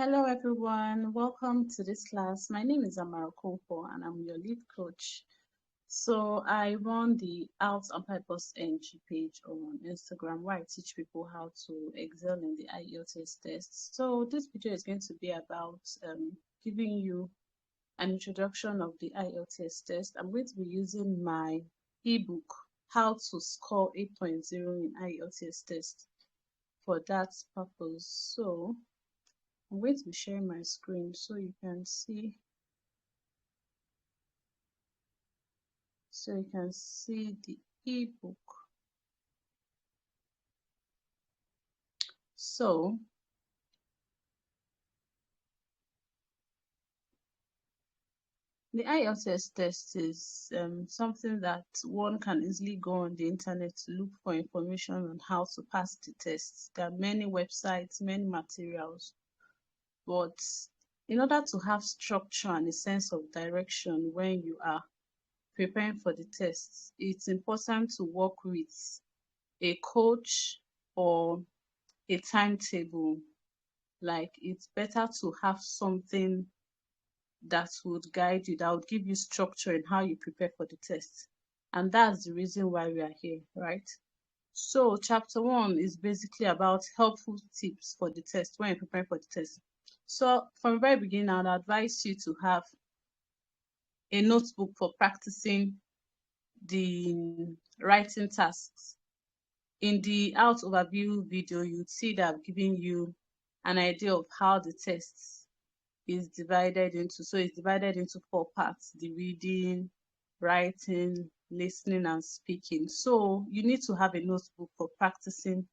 Hello everyone, welcome to this class. My name is Amara Okonkwo and I'm your lead coach. So I run the IELTS and Purpose NG page on Instagram where I teach people how to excel in the IELTS test. So this video is going to be about giving you an introduction of the IELTS test. I'm going to be using my ebook, How to Score 8.0 in IELTS Test, for that purpose. So I'm going to be sharing my screen so you can see the ebook. So the IELTS test is something that one can easily go on the internet to look for information on how to pass the test. There are many websites, many materials, but in order to have structure and a sense of direction when you are preparing for the test, it's important to work with a coach or a timetable. Like, it's better to have something that would guide you, that would give you structure in how you prepare for the test. And that's the reason why we are here, right? So chapter 1 is basically about helpful tips for the test when you prepare for the test. So from the very beginning, I'd advise you to have a notebook for practicing the writing tasks. In the IELTS overview video, you'd see that I've given you an idea of how the test is divided into. So it's divided into 4 parts: the reading, writing, listening, and speaking. So you need to have a notebook for practicing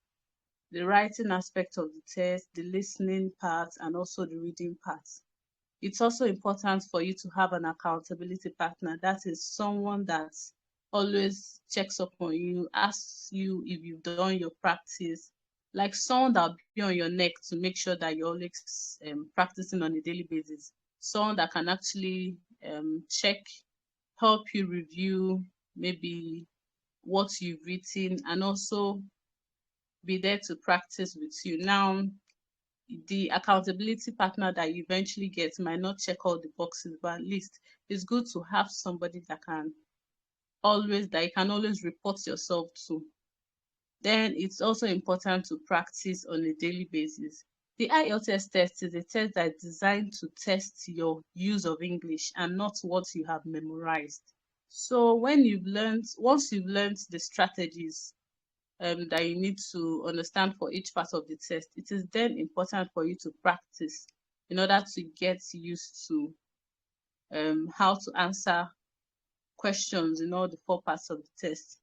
the writing aspect of the test, the listening part, and also the reading part. It's also important for you to have an accountability partner. That is someone that always checks up on you, asks you if you've done your practice, like someone that'll be on your neck to make sure that you're always practicing on a daily basis. Someone that can actually check, help you review maybe what you've written, and also be there to practice with you. Now, the accountability partner that you eventually get might not check all the boxes, but at least it's good to have somebody that you can always report yourself to. Then it's also important to practice on a daily basis. The IELTS test is a test that is designed to test your use of English and not what you have memorized. So once you've learned the strategies that you need to understand for each part of the test, it is then important for you to practice in order to get used to how to answer questions in all the 4 parts of the test.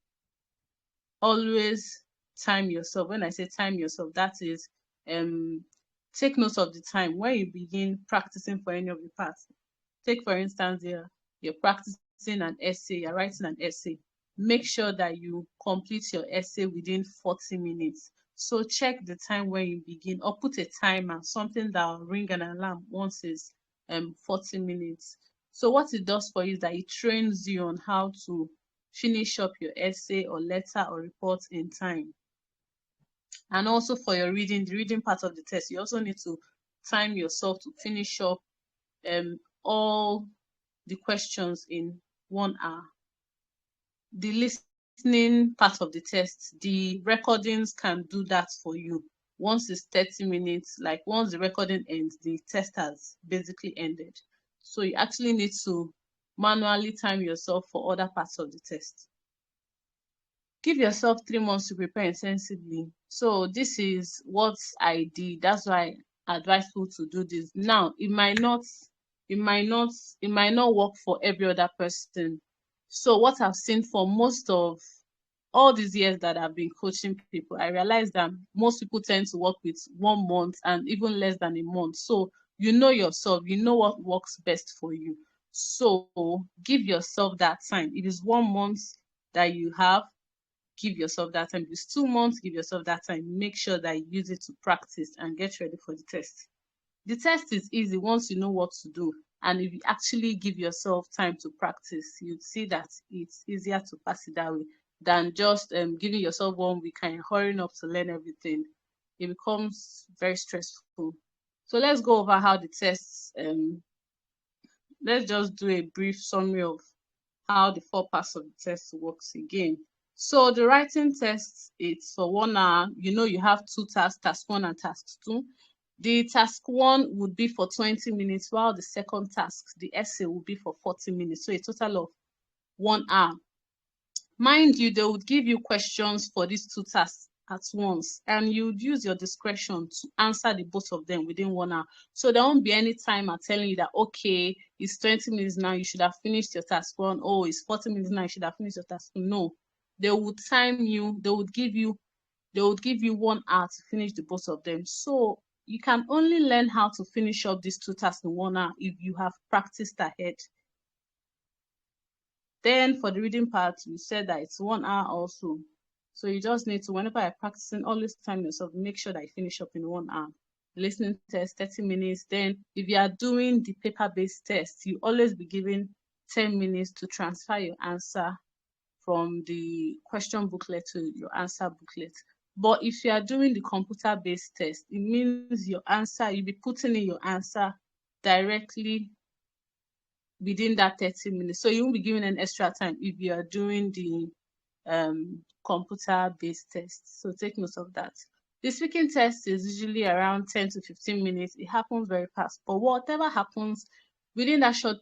Always time yourself. When I say time yourself, that is, take note of the time when you begin practicing for any of the parts. Take, for instance, you're practicing an essay, you're writing an essay. Make sure that you complete your essay within 40 minutes. So check the time when you begin, or put a timer, something that will ring an alarm once it's 40 minutes. So what it does for you is that it trains you on how to finish up your essay or letter or report in time. And also for your reading, the reading part of the test, you also need to time yourself to finish up all the questions in 1 hour. The listening part of the test, the recordings can do that for you. Once it's 30 minutes, like once the recording ends, the test has basically ended. So you actually need to manually time yourself for other parts of the test. Give yourself 3 months to prepare intensively. So this is what I did. That's why I advise people to do this. Now, it might not work for every other person. So what I've seen for most of all these years that I've been coaching people, I realized that most people tend to work with 1 month and even less than a month. So you know yourself, you know what works best for you. So give yourself that time. If it's 1 month that you have, give yourself that time. If it's 2 months, give yourself that time. Make sure that you use it to practice and get ready for the test. The test is easy once you know what to do. And if you actually give yourself time to practice, you'd see that it's easier to pass it that way than just giving yourself 1 week and hurrying up to learn everything. It becomes very stressful. So let's go over how the tests, let's just do a brief summary of how the 4 parts of the test works again. So the writing test, it's for 1 hour. You have 2 tasks, task 1 and task 2. The task 1 would be for 20 minutes, while the second task, the essay, will be for 40 minutes. So a total of 1 hour. Mind you, they would give you questions for these 2 tasks at once, and you would use your discretion to answer the both of them within 1 hour. So there won't be any timer telling you that, okay, it's 20 minutes now, you should have finished your task 1. Oh, it's 40 minutes now, you should have finished your task 2. No, they would time you. They would give you 1 hour to finish the both of them. So you can only learn how to finish up these 2 tasks in 1 hour if you have practiced ahead. Then for the reading part, we said that it's 1 hour also. So you just need to, whenever you're practicing, always time yourself, make sure that you finish up in 1 hour. Listening test, 30 minutes. Then if you are doing the paper-based test, you always be given 10 minutes to transfer your answer from the question booklet to your answer booklet. But if you are doing the computer-based test, it means your answer, you'll be putting in your answer directly within that 30 minutes. So you won't be given an extra time if you are doing the computer-based test. So take note of that. The speaking test is usually around 10 to 15 minutes. It happens very fast. But whatever happens within that short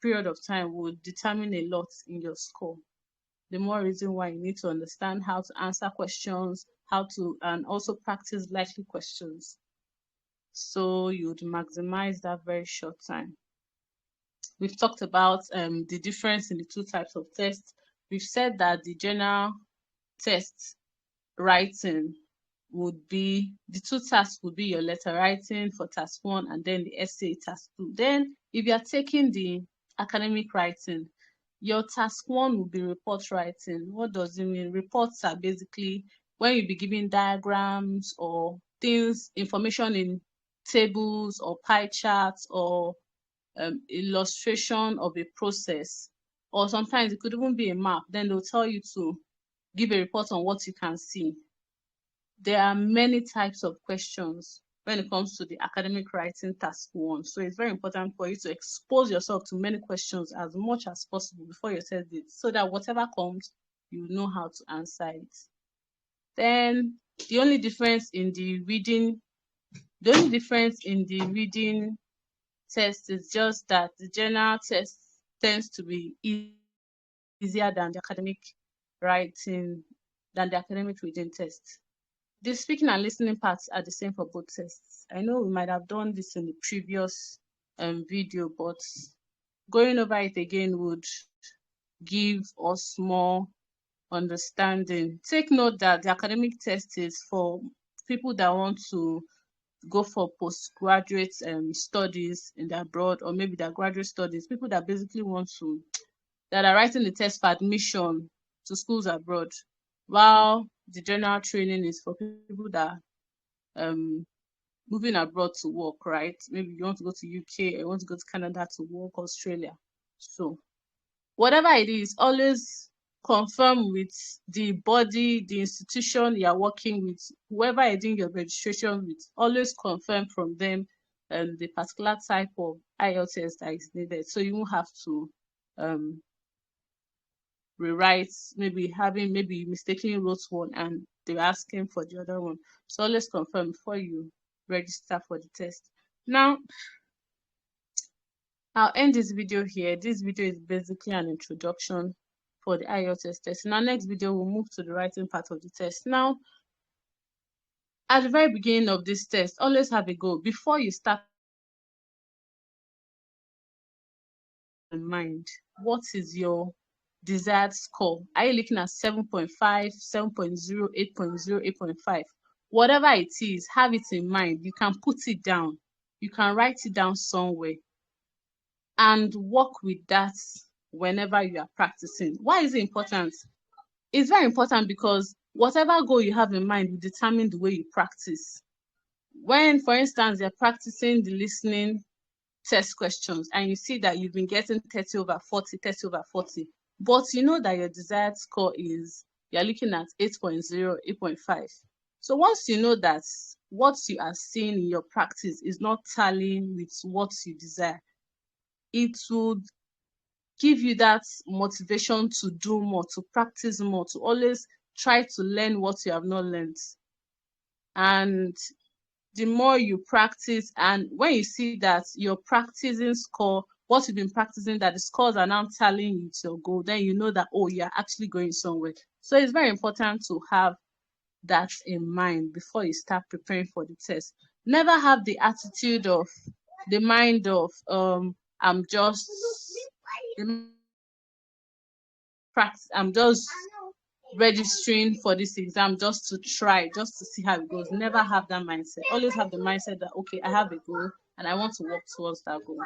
period of time will determine a lot in your score. The more reason why you need to understand how to answer questions, and also practice likely questions. So you would maximize that very short time. We've talked about the difference in the 2 types of tests. We've said that the general test writing would be, the 2 tasks would be your letter writing for task 1 and then the essay task 2. Then if you are taking the academic writing, your task 1 will be report writing. What does it mean? Reports are basically when you be giving diagrams or things, information in tables or pie charts or illustration of a process, or sometimes it could even be a map. Then they'll tell you to give a report on what you can see. There are many types of questions when it comes to the academic writing task 1. So it's very important for you to expose yourself to many questions as much as possible before your test date, so that whatever comes, you know how to answer it. Then the only difference in the reading test is just that the general test tends to be easier than the academic reading test. The speaking and listening parts are the same for both tests. I know we might have done this in the previous video, but going over it again would give us more understanding. Take note that the academic test is for people that want to go for postgraduate studies in the abroad, or maybe their graduate studies, people that basically that are writing the test for admission to schools abroad, while the general training is for people that are moving abroad to work, right? Maybe you want to go to UK, or you want to go to Canada to work, Australia. So whatever it is, always confirm with the body, the institution you are working with, whoever you're doing your registration with, always confirm from them the particular type of IELTS test that is needed. So you won't have to rewrite, maybe you mistakenly wrote one and they're asking for the other one. So always confirm before you register for the test. Now, I'll end this video here. This video is basically an introduction for the IELTS test. In our next video, we'll move to the writing part of the test. Now, at the very beginning of this test, always have a goal. Before you start in mind, what is your desired score? Are you looking at 7.5, 7.0, 8.0, 8.5? Whatever it is, have it in mind. You can put it down. You can write it down somewhere and work with that whenever you are practicing. Why is it important? It's very important because whatever goal you have in mind will determine the way you practice. When, for instance, you're practicing the listening test questions and you see that you've been getting 30/40, 30/40, but you know that your desired score is, you're looking at 8.0, 8.5. So once you know that what you are seeing in your practice is not tallying with what you desire, it would give you that motivation to do more, to practice more, to always try to learn what you have not learned. And the more you practice, and when you see that your practicing score, what you've been practicing, that the scores are now tallying with your goal, then you know that, oh, you're actually going somewhere. So it's very important to have that in mind before you start preparing for the test. Never have the attitude of the mind of I'm just I'm just registering for this exam just to try, just to see how it goes. Never have that mindset. Always have the mindset that, okay, I have a goal and I want to work towards that goal.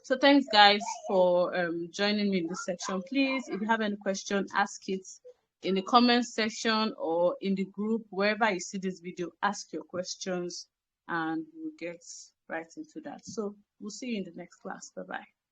So thanks guys for joining me in this section. Please, if you have any question, ask it in the comment section or in the group, wherever you see this video. Ask your questions and we'll get right into that. So we'll see you in the next class. Bye bye.